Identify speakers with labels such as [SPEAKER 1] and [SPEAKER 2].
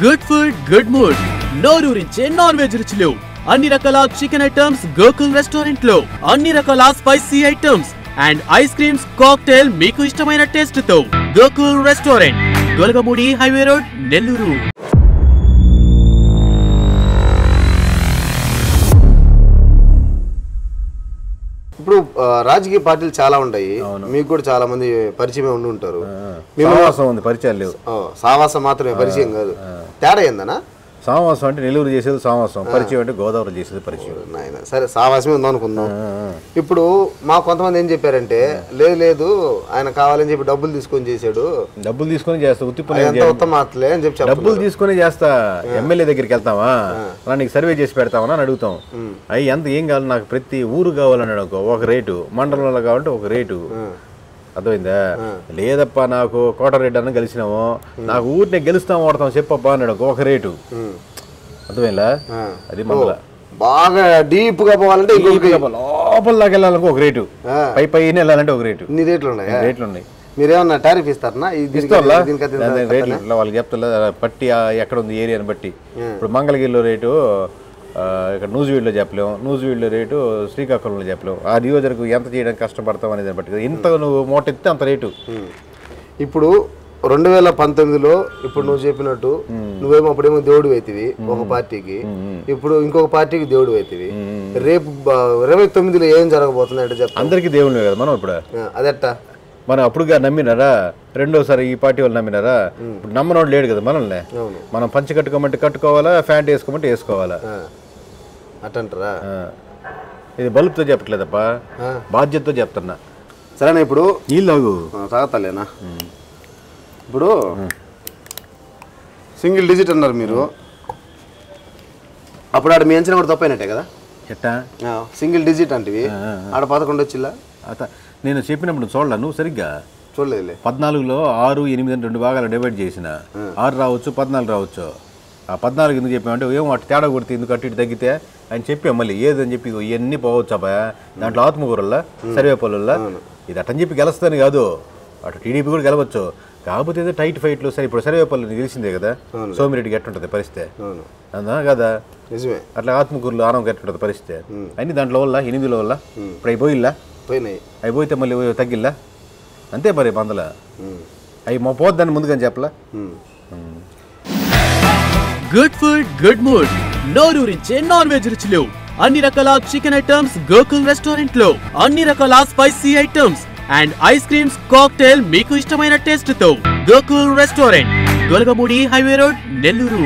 [SPEAKER 1] Good food good mood నోరూరించే non veg రుచులు అన్ని రకాల చికెన్ ఐటమ్స్ గోకుల్ రెస్టారెంట్ లో అన్ని రకాల spicy items and ice creams cocktail మీకు ఇష్టమైన టేస్ట్ తో Gokul restaurant Golagamudi highway road Nellore.
[SPEAKER 2] ఇప్పుడు రాజకీయ పార్టీలు చాలా ఉంటాయి, మీకు కూడా చాలా మంది పరిచయం ఉండి ఉంటారు.
[SPEAKER 3] పరిచయాలు లేవు,
[SPEAKER 2] సావాసం మాత్రమే పరిచయం కాదు. తేడా ఏందనా?
[SPEAKER 3] సావాసం అంటే నెల్లూరు చేసేది సావాసం, పరిచయం అంటే గోదావరి చేసేది పరిచయం.
[SPEAKER 2] నాయన సరే సావాసమే ఉందాం అనుకుందాం. ఇప్పుడు మా కొంతమంది ఏం చెప్పారంటే లేదు ఆయన కావాలని చెప్పి డబ్బులు తీసుకొని చేశాడు,
[SPEAKER 3] డబ్బులు తీసుకొని చేస్తా
[SPEAKER 2] ఉత్తమాతలే అని చెప్పి
[SPEAKER 3] డబ్బులు తీసుకొని చేస్తా. ఎమ్మెల్యే దగ్గరికి వెళ్తావా, నీకు సర్వే చేసి పెడతామని అని అడుగుతాం. అవి ఎంత ఏం కావాలి, నాకు ప్రతి ఊరు కావాలని అనుకో ఒక రేటు, మండలంలో కావాలంటే ఒక రేటు. అర్థమైందా? లేదప్పా నాకు కోటరెడ్డి అన్న గెలిచినాము, నాకు ఊరిని గెలుస్తాం ఓడతాం చెప్పబ్బా అన్నాడు ఒక రేటు. అర్థమైందా? అది మండల
[SPEAKER 2] బాగా డీప్ గా పోవాలంటే
[SPEAKER 3] లోపలకి వెళ్ళాలంటే ఒక రేటు, పైన వెళ్ళాలంటే ఒక రేటు.
[SPEAKER 2] ఇన్ని రేట్లు ఉన్నాయి.
[SPEAKER 3] రేట్లు ఉన్నాయి.
[SPEAKER 2] మీరేమన్నా టారిఫ్ ఇస్తారనా?
[SPEAKER 3] రేట్లు ఇట్లా వాళ్ళకి చెప్తా పట్టి ఎక్కడ ఉంది ఏరియాని బట్టి. ఇప్పుడు మంగళగిరిలో రేటు ఇక్కడ నూజివీడులో చెప్పలేము, నూజివీడులో రేటు శ్రీకాకుళంలో చెప్పలేము. ఆ నియోజకవర్గం ఎంత చేయడానికి కష్టపడతాం అనేది బట్టి ఇంత నువ్వు మూట ఎత్తే అంత రేటు.
[SPEAKER 2] ఇప్పుడు 2019లో ఇప్పుడు నువ్వు చెప్పినట్టు నువ్వేమో అప్పుడేమో దేవుడు అవుతుంది ఒక పార్టీకి, ఇప్పుడు ఇంకొక పార్టీకి దేవుడు అవుతుంది. రేపు 29లో ఏం జరగబోతుంది అంటే చెప్ప
[SPEAKER 3] అందరికీ దేవుళ్ళే కదా మనం. ఇప్పుడు
[SPEAKER 2] అదెట్టా
[SPEAKER 3] మనం అప్పుడుగా నమ్మినారా, రెండోసారి ఈ పార్టీ వాళ్ళు నమ్మినారా? ఇప్పుడు నమ్మనోడు లేడు కదా మనల్ని. మనం పంచి కట్టుకోమంటే కట్టుకోవాలా, ప్యాంట్ వేసుకోమంటే వేసుకోవాలా
[SPEAKER 2] అట్టంటారా?
[SPEAKER 3] ఇది బల్బుతో చెప్పట్లేదప్పా, బాధ్యతతో చెప్తున్నా.
[SPEAKER 2] సరేనా? ఇప్పుడు
[SPEAKER 3] నీళ్ళు
[SPEAKER 2] తాగతలేనా? ఇప్పుడు సింగిల్ డిజిట్ అన్నారు మీరు, అప్పుడు ఆడ మీ అంచనా కూడా తప్పైనట్టే కదా?
[SPEAKER 3] ఎట్టా
[SPEAKER 2] సింగిల్ డిజిట్ అంటే ఆడ 11 వచ్చిల్లా?
[SPEAKER 3] నేను చెప్పినప్పుడు చూడలే, నువ్వు సరిగ్గా
[SPEAKER 2] చూడలేదులే.
[SPEAKER 3] 14లో 6, 8 అని 2 భాగాలు డివైడ్ చేసిన 6 రావచ్చు 14 రావచ్చు. ఆ 14 ఎందుకు చెప్పామంటే ఏమో అటు తేడా కొడితే ఎందుకు అటు ఇటు తగ్గితే అని చెప్పాం. మళ్ళీ ఏదని చెప్పి ఇవన్నీ పోవచ్చు అబ్బాయి, దాంట్లో ఆత్మకూరల్లా సర్వేపల్లుల్లా ఇది అట్టని చెప్పి గెలుస్తాను కాదు, అటు టీడీపీ కూడా గెలవచ్చు. కాకపోతే ఏదో టైట్ ఫైట్లు సరే. ఇప్పుడు సర్వేపల్లి తెలిసిందే కదా, సోమిరెడ్డికి ఎట్టుంటుంది పరిస్థితి అందా కదా?
[SPEAKER 2] నిజమే.
[SPEAKER 3] అట్లా ఆత్మకూరులో ఆనందం ఎట్టుంటుంది పరిస్థితి అన్ని దాంట్లో వల్ల 8లో వల్ల ఇప్పుడు అయిపోయిల్లా, అయిపోతే మళ్ళీ తగ్గిల్లా అంతే. మరి మందల అవి మా పోద్దాన్ని ముందుగాని చెప్పలా.
[SPEAKER 1] గుడ్ ఫుడ్ గుడ్ మూడ్ నోరూరించే నాన్ వెజ్ రుచులు అన్ని రకాల చికెన్ ఐటమ్స్ గోకుల్ రెస్టారెంట్ లో అన్ని రకాల spicy items and ice creams cocktail మీకు ఇష్టమైన టేస్ట్ తో Gokul restaurant Golagamudi highway road Nellore.